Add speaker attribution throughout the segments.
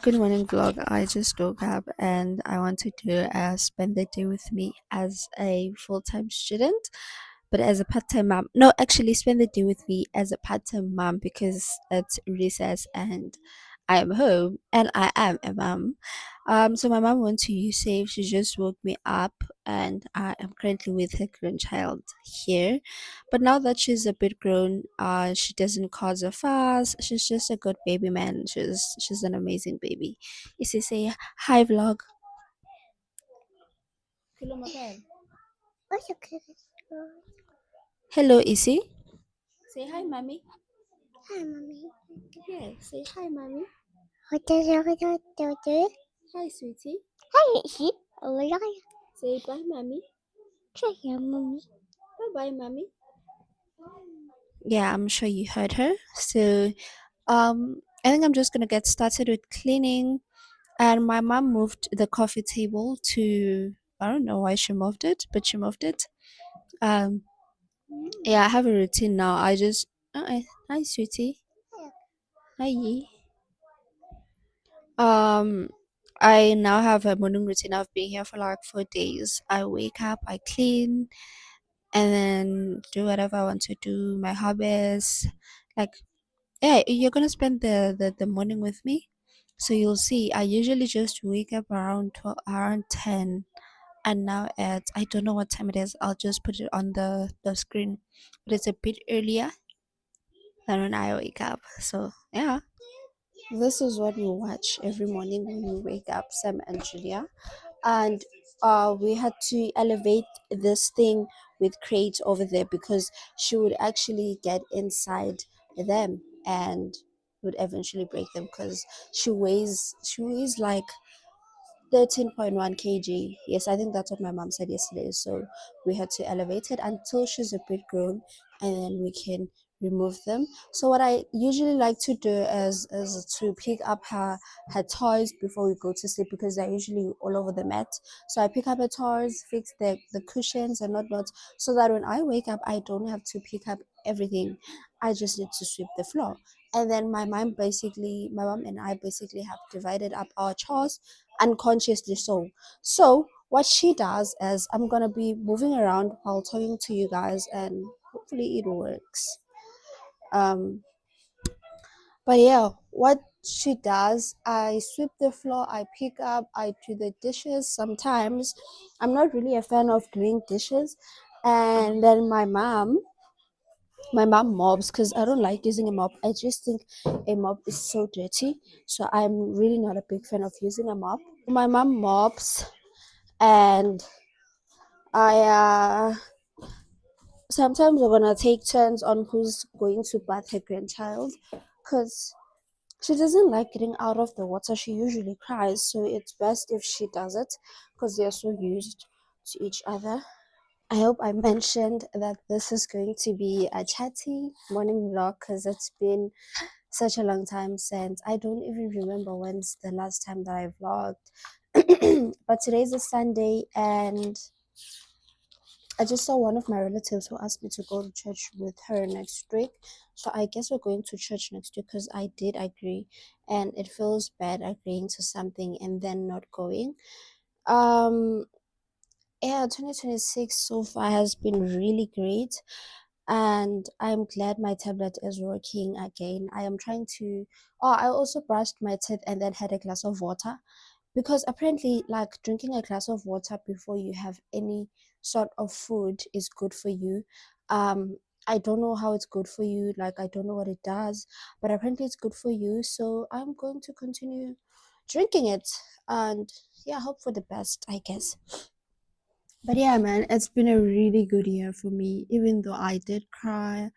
Speaker 1: Good morning, vlog. I just woke up and I wanted to spend the day with me as a full time student, but as a part time mom. No, actually, spend the day with me as a part time mom because it's recess and I am home and I am a mom. So my mom went to USAFE. She just woke me up, and I am currently with her grandchild here. But now that she's a bit grown, she doesn't cause a fuss. She's just a good baby, man. She's an amazing baby. Isi say hi, vlog. Hello, Mabel.
Speaker 2: What's okay?
Speaker 1: Hello, Isi. Say hi, mommy.
Speaker 2: Hi, mommy.
Speaker 1: Yeah, say hi, mommy.
Speaker 2: What does it do?
Speaker 1: Hi, sweetie.
Speaker 2: Hi, she. Oh, yeah.
Speaker 1: Say bye, mommy.
Speaker 2: Say yeah, mommy.
Speaker 1: Bye, bye, mommy. Yeah, I'm sure you heard her. So, I think I'm just gonna get started with cleaning. And my mom moved the coffee table to, I don't know why she moved it, but she moved it. Um, yeah, I have a routine now. I just, hi, sweetie. Hi. Um, I now have a morning routine. I've been here for like 4 days. I wake up, I clean, and then do whatever I want to do. My hobbies, like, yeah, you're gonna spend the morning with me, so you'll see. I usually just wake up around 12, around 10, and now at I don't know what time it is. I'll just put it on the screen, but it's a bit earlier than when I wake up. So yeah, this is what we watch every morning when we wake up, Sam and Julia. And we had to elevate this thing with crates over there because she would actually get inside them and would eventually break them because she weighs like 13.1 kg. Yes, I think that's what my mom said yesterday. So we had to elevate it until she's a bit grown, and then we can remove them. So what I usually like to do is to pick up her toys before we go to sleep because they're usually all over the mat. So I pick up her toys, fix the cushions and whatnot, so that when I wake up, I don't have to pick up everything. I just need to sweep the floor. And then my mom and I basically have divided up our chores unconsciously so. So what she does is I'm gonna be moving around while talking to you guys and hopefully it works. Um but yeah, what she does, I sweep the floor, I pick up, I do the dishes. Sometimes I'm not really a fan of doing dishes. And then my mom mobs because I don't like using a mop. I just think a mop is so dirty. So I'm really not a big fan of using a mop. My mom mops and I sometimes we're gonna take turns on who's going to bath her grandchild because she doesn't like getting out of the water. She usually cries, so it's best if she does it because they're so used to each other. I hope I mentioned that this is going to be a chatty morning vlog because it's been such a long time since I don't even remember when's the last time that I vlogged. But today's a Sunday and I just saw one of my relatives who asked me to go to church with her next week. So I guess we're going to church next week because I did agree and it feels bad agreeing to something and then not going. Um yeah, 2026 so far has been really great and I'm glad my tablet is working again. I am trying to I also brushed my teeth and then had a glass of water because apparently like drinking a glass of water before you have any sort of food is good for you. I don't know how it's good for you, like I don't know what it does, but apparently it's good for you, so I'm going to continue drinking it and yeah, hope for the best, I guess. But yeah, man, it's been a really good year for me, even though I did cry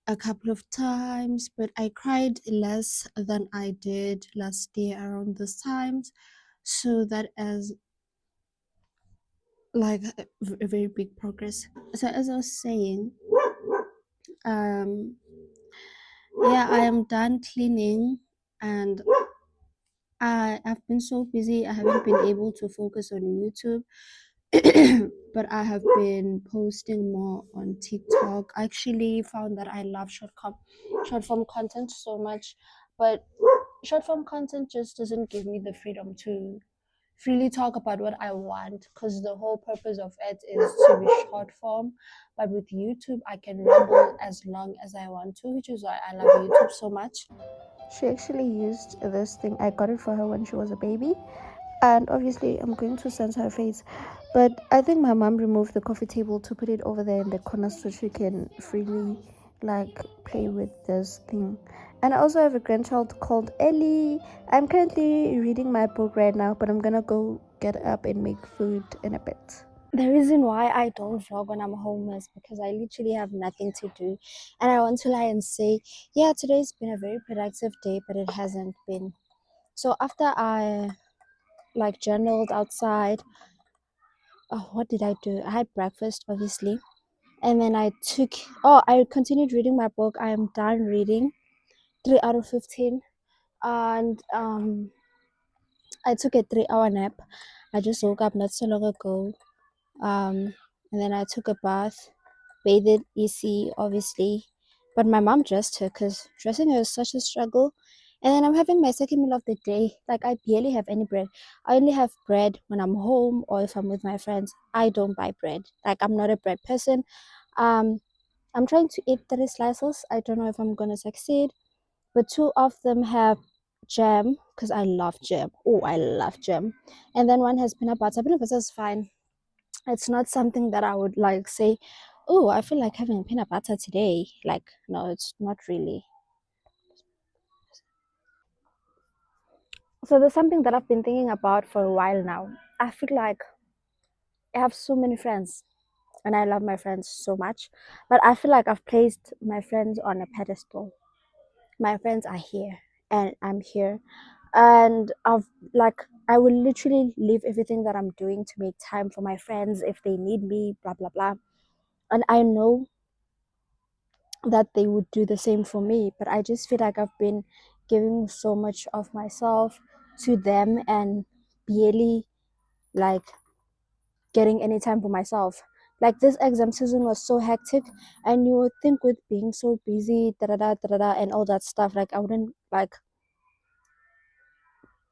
Speaker 1: a couple of times, but I cried less than I did last year around this times. So that is like a very big progress. So as I was saying, um, yeah, I am done cleaning and I've been so busy. I haven't been able to focus on YouTube, but I have been posting more on TikTok. I actually found that I love short form content so much, but short form content just doesn't give me the freedom to freely talk about what I want, because the whole purpose of it is to be short form. But with YouTube, I can ramble as long as I want to, which is why I love YouTube so much. She actually used this thing. I got it for her when she was a baby, and obviously I'm going to censor her face, but I think my mom removed the coffee table to put it over there in the corner so she can freely like play with this thing. And I also have a grandchild called Ellie. I'm currently reading my book right now, but I'm gonna go get up and make food in a bit. The reason why I don't vlog when I'm home is because I literally have nothing to do, and I want to lie and say, yeah, today's been a very productive day, but it hasn't been. So after I like journaled outside, what did I do? I had breakfast, obviously, and then I continued reading my book. I am done reading, 3 out of 15, and I took a 3 hour nap. I just woke up not so long ago, and then I took a bath, bathed easy, obviously, but my mom dressed her because dressing her is such a struggle. And then I'm having my second meal of the day. Like, I barely have any bread. I only have bread when I'm home or if I'm with my friends. I don't buy bread. Like, I'm not a bread person. Um, I'm trying to eat 3 slices. I don't know if I'm gonna succeed, but two of them have jam because I love jam. Oh, I love jam. And then one has peanut butter. Peanut butter is fine. It's not something that I would like say, oh, I feel like having peanut butter today. Like, no, it's not really. So there's something that I've been thinking about for a while now. I feel like I have so many friends and I love my friends so much, but I feel like I've placed my friends on a pedestal. My friends are here and I'm here, and I will literally leave everything that I'm doing to make time for my friends if they need me, blah blah blah. And I know that they would do the same for me, but I just feel like I've been giving so much of myself to them and barely like getting any time for myself. Like, this exam season was so hectic, and you would think with being so busy, da da da da da, and all that stuff, like I wouldn't like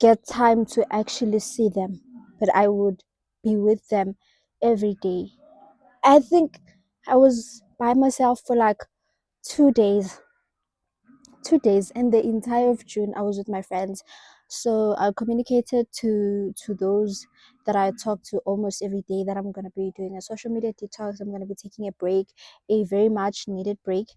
Speaker 1: get time to actually see them, but I would be with them every day. I think I was by myself for like 2 days 2 days, and the entire of June I was with my friends. So I communicated to those that I talk to almost every day that I'm gonna be doing a social media detox. I'm gonna be taking a break, a very much needed break.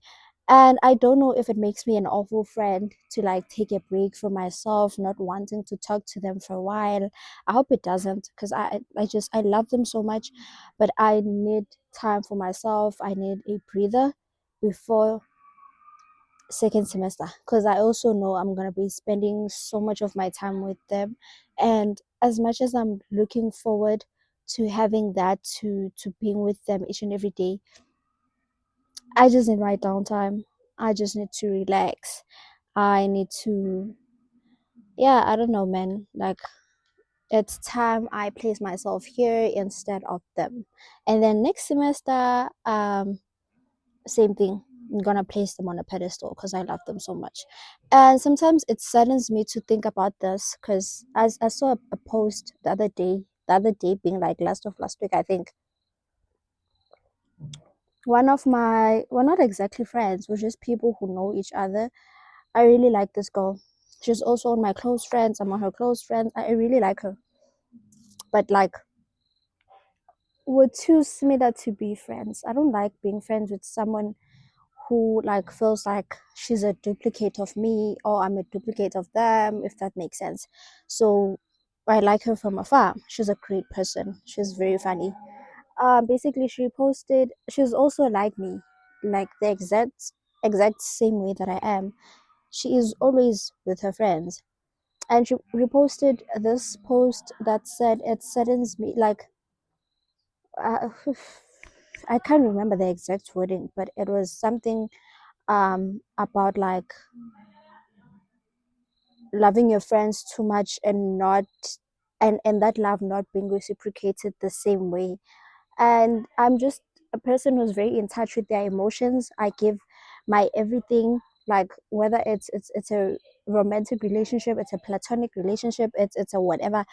Speaker 1: And I don't know if it makes me an awful friend to like take a break for myself, not wanting to talk to them for a while. I hope it doesn't, because I love them so much, but I need time for myself. I need a breather before second semester, because I also know I'm going to be spending so much of my time with them. And as much as I'm looking forward to having that, to being with them each and every day, I just need my downtime. I just need to relax. I need to, yeah, I don't know, man. Like, it's time I place myself here instead of them. And then next semester, same thing. I'm gonna place them on a pedestal because I love them so much. And sometimes it saddens me to think about this, because as I saw a post the other day being like last week, I think. One of my, well, not exactly friends, but just people who know each other. I really like this girl. She's also on my close friends. I'm on her close friends. I really like her. But like, we're too similar to be friends. I don't like being friends with someone who like feels like she's a duplicate of me or I'm a duplicate of them, if that makes sense. So I like her from afar. She's a great person. She's very funny. Basically, she's also like me, like the exact same way that I am. She is always with her friends, and she reposted this post that said it saddens me. Like, uh, I can't remember the exact wording, but it was something about like loving your friends too much and not, and that love not being reciprocated the same way. And I'm just a person who's very in touch with their emotions. I give my everything, like whether it's a romantic relationship, it's a platonic relationship, it's a whatever,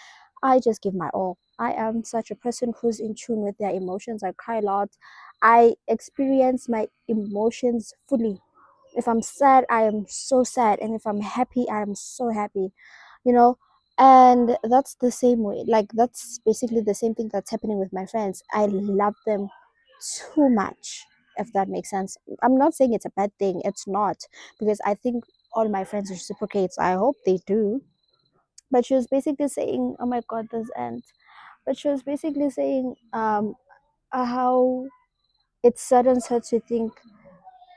Speaker 1: I just give my all. I am such a person who's in tune with their emotions. I cry a lot. I experience my emotions fully. If I'm sad, I am so sad, and if I'm happy, I am so happy, you know. And that's the same way, like that's basically the same thing that's happening with my friends. I love them too much, if that makes sense. I'm not saying it's a bad thing, it's not, because I think all my friends reciprocates. I hope they do. But she was basically saying, oh my god, this end. But she was basically saying how it saddens her to think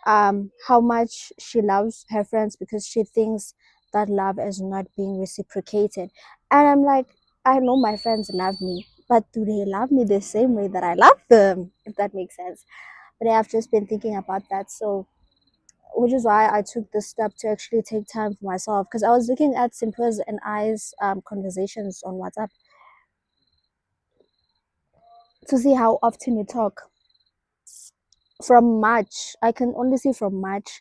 Speaker 1: how much she loves her friends because she thinks that love is not being reciprocated. And I'm like, I know my friends love me, but do they love me the same way that I love them, if that makes sense? But I've just been thinking about that. So which is why I took this step to actually take time for myself, because I was looking at Simpla's and I's conversations on WhatsApp to see how often we talk. From March, I can only see from March,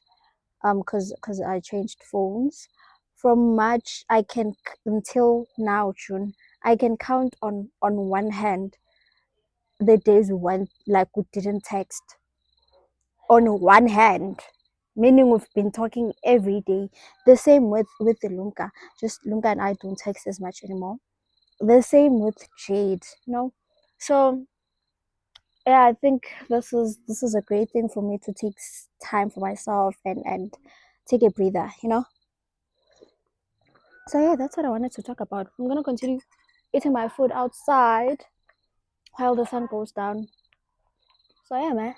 Speaker 1: because I changed phones. From March, I can until now June, I can count on one hand the days we went like we didn't text. On one hand, meaning we've been talking every day. The same with the Lunka. Just Lunka and I don't text as much anymore. The same with Jade, you know. So yeah, I think this is a great thing for me to take time for myself and take a breather, you know. So yeah, that's what I wanted to talk about. I'm gonna continue eating my food outside while the sun goes down. So yeah, man.